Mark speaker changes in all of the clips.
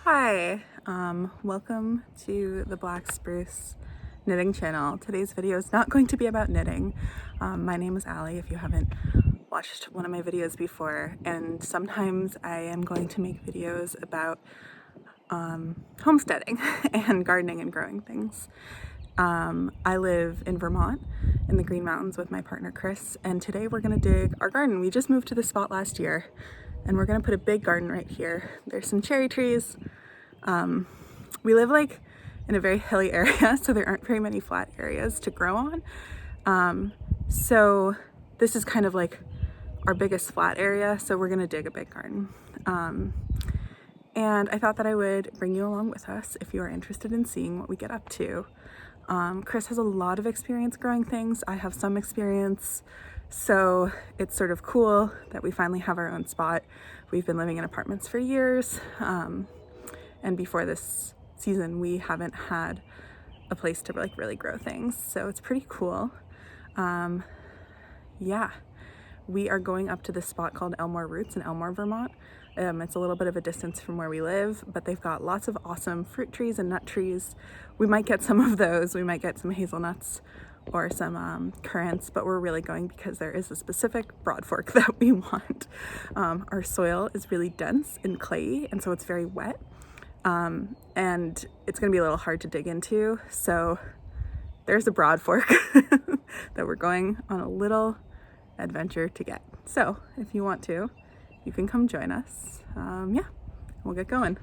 Speaker 1: Hi, welcome to the Black Spruce knitting channel. Today's video is not going to be about knitting. My name is Allie if you haven't watched one of my videos before, and sometimes I am going to make videos about homesteading and gardening and growing things. I live in Vermont in the Green Mountains with my partner Chris, and today we're gonna dig our garden. We just moved to this spot last year and we're gonna put a big garden right here. There's some cherry trees. We live like in a very hilly area, so there aren't very many flat areas to grow on. So this is kind of like our biggest flat area, so we're gonna dig a big garden. And I thought that I would bring you along with us if you are interested in seeing what we get up to. Chris has a lot of experience growing things. I have some experience, so it's sort of cool that we finally have our own spot. We've been living in apartments for years, and before this season we haven't had a place to like really grow things, so it's pretty cool. Yeah, we are going up to this spot called Elmore Roots in Elmore, Vermont. It's a little bit of a distance from where we live, but they've got lots of awesome fruit trees and nut trees. We might get some of those. We might get some hazelnuts or some currants, but we're really going because there is a specific broadfork that we want. Our soil is really dense and clayey, and so it's very wet. And it's gonna be a little hard to dig into. So there's a broadfork that we're going on a little adventure to get. So if you want to, you can come join us. Yeah, we'll get going.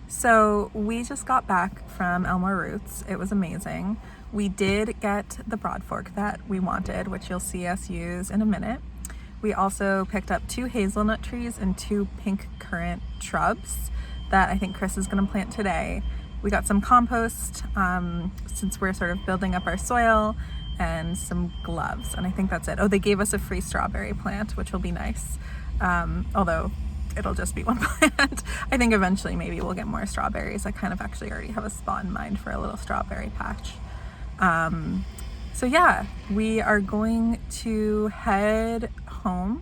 Speaker 1: So we just got back from Elmore Roots. It was amazing. We did get the broadfork that we wanted, which you'll see us use in a minute. We also picked up 2 hazelnut trees and 2 pink currant shrubs that I think Chris is gonna plant today. We got some compost since we're sort of building up our soil, and some gloves, and I think that's it. Oh, they gave us a free strawberry plant, which will be nice. Although it'll just be one plant. I think eventually maybe we'll get more strawberries. I kind of actually already have a spot in mind for a little strawberry patch. So yeah, we are going to head home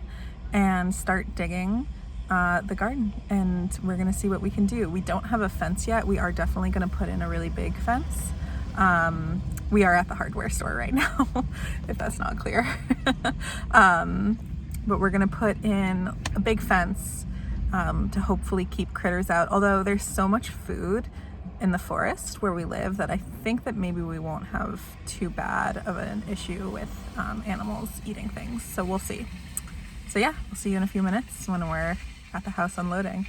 Speaker 1: and start digging the garden, and we're gonna see what we can do. We don't have a fence yet. We are definitely gonna put in a really big fence. We are at the hardware store right now, if that's not clear. But we're gonna put in a big fence to hopefully keep critters out. Although there's so much food in the forest where we live that I think that maybe we won't have too bad of an issue with animals eating things. So we'll see. So yeah, we'll see you in a few minutes when we're at the house unloading.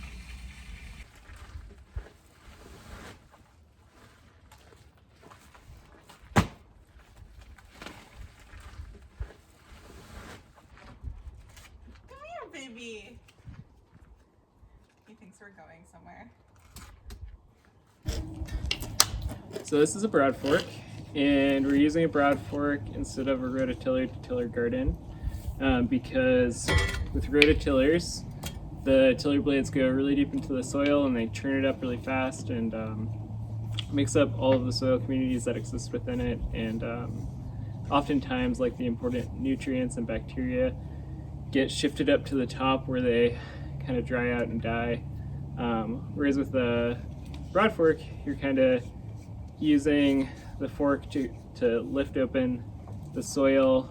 Speaker 1: Come here, baby. He thinks we're going somewhere.
Speaker 2: So this is a broadfork, and we're using a broadfork instead of a rototiller to till our garden because with rototillers, the tiller blades go really deep into the soil and they churn it up really fast and mix up all of the soil communities that exist within it, and oftentimes like the important nutrients and bacteria get shifted up to the top where they kind of dry out and die. Whereas with the broadfork, you're kind of using the fork to lift open the soil,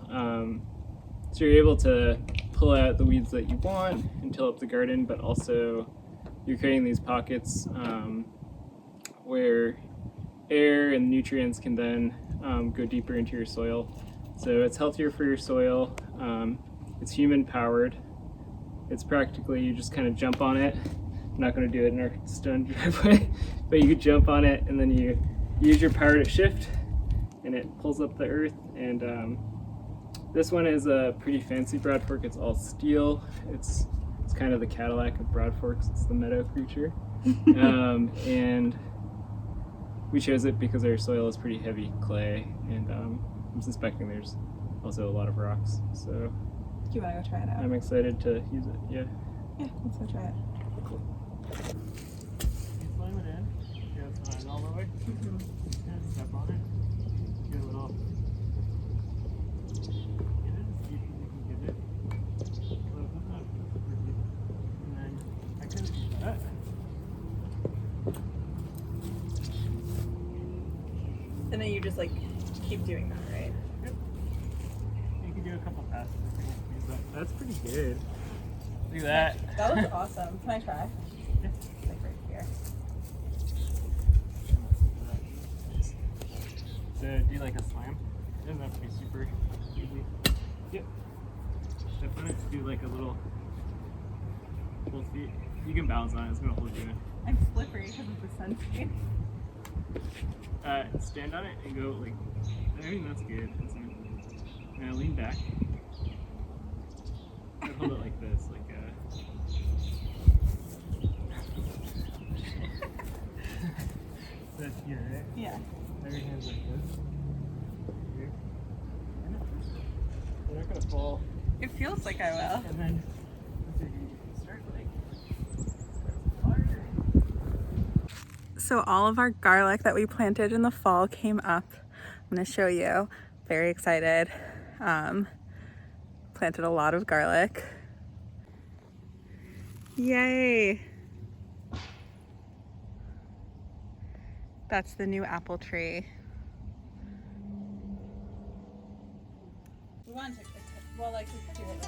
Speaker 2: so you're able to pull out the weeds that you want and till up the garden, but also you're creating these pockets where air and nutrients can then go deeper into your soil. So it's healthier for your soil. It's human powered. it's practically you just kind of jump on it. I'm not going to do it in our stone driveway, but you could jump on it and then you use your power to shift and it pulls up the earth. And this one is a pretty fancy broadfork. It's all steel. It's kind of the Cadillac of broadforks. It's the Meadow Creature. And we chose it because our soil is pretty heavy clay, and I'm suspecting there's also a lot of rocks. So
Speaker 1: Do you want to go try it out?
Speaker 2: I'm excited to use it. Yeah.
Speaker 1: Yeah, let's go try it.
Speaker 2: Cool. Slam it in. Yeah, it's fine all the way. And step on it. Get a little. Get it as deep as you can get it. Close it up. And then I can do that.
Speaker 1: And then you just like keep doing that, right?
Speaker 2: Yep. You can do a couple passes. That's pretty good. Look at that.
Speaker 1: That looks awesome. Can I try?
Speaker 2: Yeah.
Speaker 1: Like right here.
Speaker 2: So do like a slam. It doesn't have to be super easy. Yep. Step on it. Do like a little full feet. You can balance on it. It's gonna hold you in.
Speaker 1: I'm slippery because of the sunscreen.
Speaker 2: Stand on it and go like. I think that's good. That's good. Now lean back. And hold it like this, like that's here, right?
Speaker 1: Yeah.
Speaker 2: Now your hands like this. Here. They're not gonna fall.
Speaker 1: It feels like I will.
Speaker 2: And then you start like harder.
Speaker 1: So all of our garlic that we planted in the fall came up. I'm gonna show you. Very excited. Planted a lot of garlic. Yay! That's the new apple tree. We want to well, like we could do it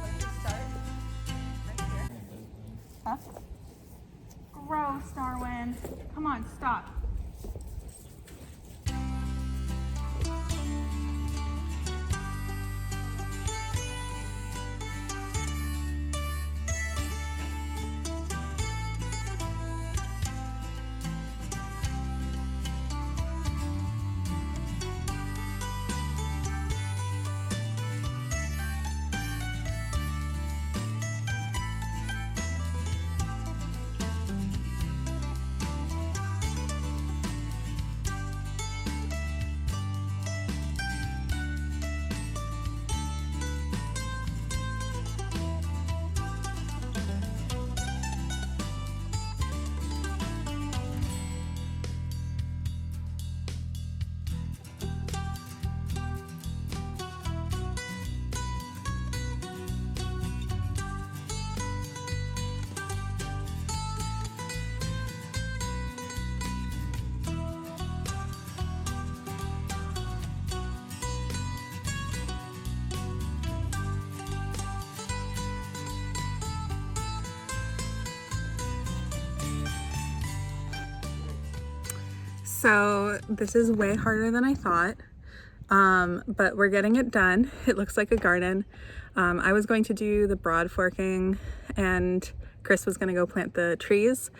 Speaker 1: like just start right here. Huh? Gross, Darwin. Come on, stop. So this is way harder than I thought, but we're getting it done. It looks like a garden. I was going to do the broad forking and Chris was going to go plant the trees,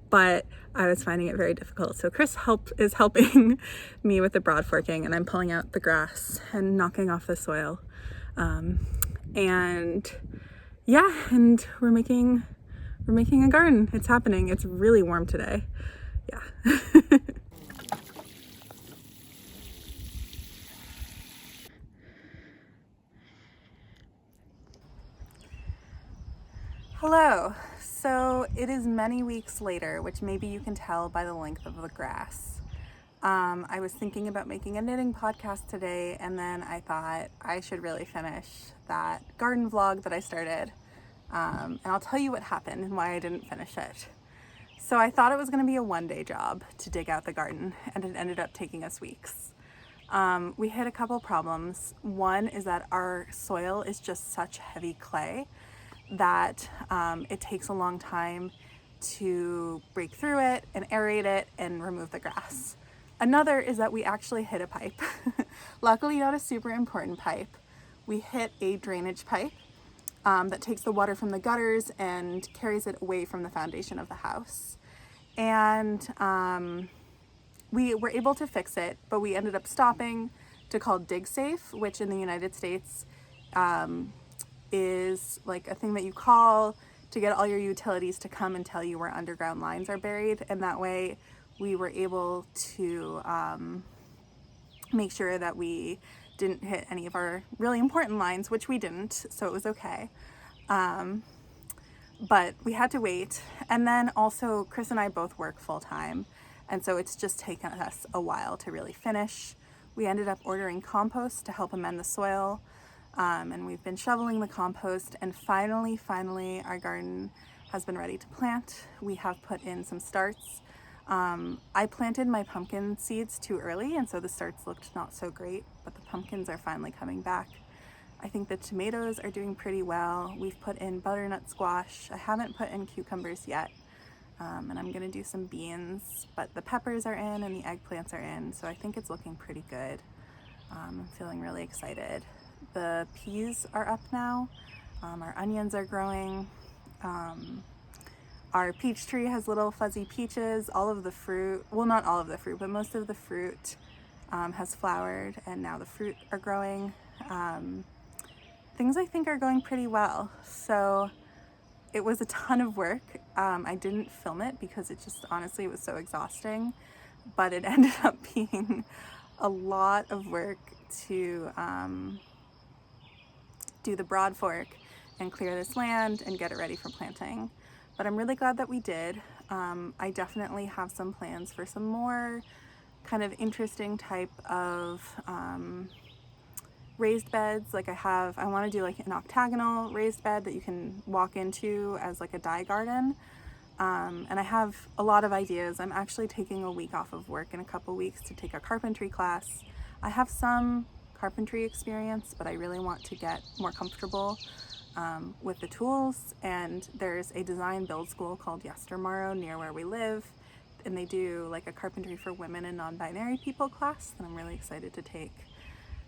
Speaker 1: but I was finding it very difficult. So Chris is helping me with the broad forking, and I'm pulling out the grass and knocking off the soil. And yeah, and we're making a garden. It's happening. It's really warm today. Yeah. Hello. So it is many weeks later, which maybe you can tell by the length of the grass. I was thinking about making a knitting podcast today, and then I thought I should really finish that garden vlog that I started. And I'll tell you what happened and why I didn't finish it. So I thought it was going to be a one-day job to dig out the garden, and it ended up taking us weeks. We hit a couple problems. One is that our soil is just such heavy clay that it takes a long time to break through it and aerate it and remove the grass. Another is that we actually hit a pipe. Luckily not a super important pipe. We hit a drainage pipe that takes the water from the gutters and carries it away from the foundation of the house. And we were able to fix it, but we ended up stopping to call DigSafe, which in the United States is like a thing that you call to get all your utilities to come and tell you where underground lines are buried. And that way we were able to make sure that we didn't hit any of our really important lines, which we didn't, so it was okay. But we had to wait. And then also Chris and I both work full time, and so it's just taken us a while to really finish. We ended up ordering compost to help amend the soil, and we've been shoveling the compost, and finally our garden has been ready to plant. We have put in some starts. I planted my pumpkin seeds too early, and so the starts looked not so great, but the pumpkins are finally coming back. I think the tomatoes are doing pretty well. We've put in butternut squash. I haven't put in cucumbers yet, and I'm gonna do some beans, but the peppers are in and the eggplants are in, so I think it's looking pretty good. I'm feeling really excited. The peas are up now. Our onions are growing. Our peach tree has little fuzzy peaches. All of the fruit, well, not all of the fruit, but most of the fruit has flowered, and now the fruit are growing. Things I think are going pretty well. So it was a ton of work. I didn't film it because it just, honestly, it was so exhausting, but it ended up being a lot of work to do the broadfork and clear this land and get it ready for planting. But I'm really glad that we did. I definitely have some plans for some more kind of interesting type of raised beds. Like I want to do like an octagonal raised bed that you can walk into as like a dye garden. And I have a lot of ideas. I'm actually taking a week off of work in a couple weeks to take a carpentry class. I have some carpentry experience, but I really want to get more comfortable with the tools. And there's a design build school called Yestermorrow near where we live, and they do like a carpentry for women and non-binary people class that I'm really excited to take.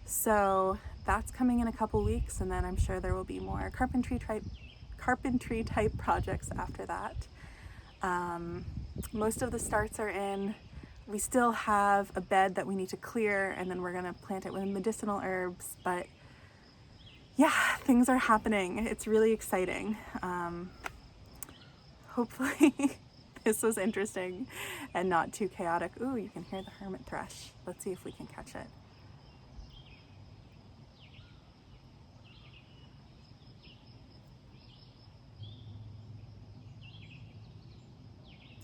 Speaker 1: So that's coming in a couple weeks, and then I'm sure there will be more carpentry type projects after that. Most of the starts are in. We still have a bed that we need to clear, and then we're gonna plant it with medicinal herbs, but yeah, things are happening. It's really exciting. Hopefully this was interesting and not too chaotic. Ooh, you can hear the hermit thrush. Let's see if we can catch it.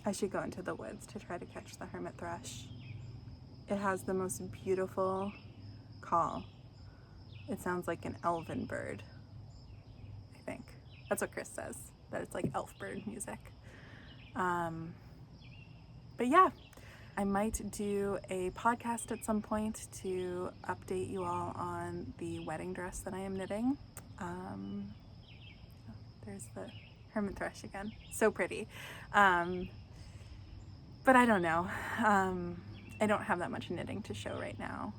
Speaker 1: I should go into the woods to try to catch the hermit thrush. It has the most beautiful call. It sounds like an elven bird, I think. That's what Chris says, that it's like elf bird music. But yeah, I might do a podcast at some point to update you all on the wedding dress that I am knitting. There's the hermit thrush again. So pretty. But I don't know. I don't have that much knitting to show right now.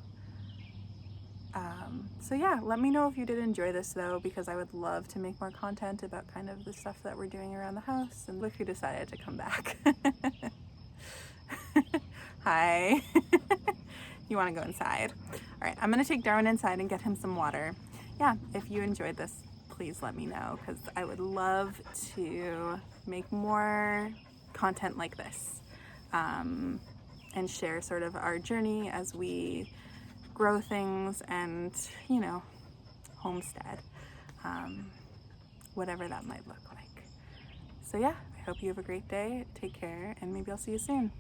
Speaker 1: So yeah, let me know if you did enjoy this though, because I would love to make more content about kind of the stuff that we're doing around the house, and if you decided to come back. Hi. You want to go inside? All right, I'm gonna take Darwin inside and get him some water. Yeah, if you enjoyed this, please let me know, because I would love to make more content like this, and share sort of our journey as we grow things and, you know, homestead, whatever that might look like. So yeah, I hope you have a great day. Take care, and maybe I'll see you soon.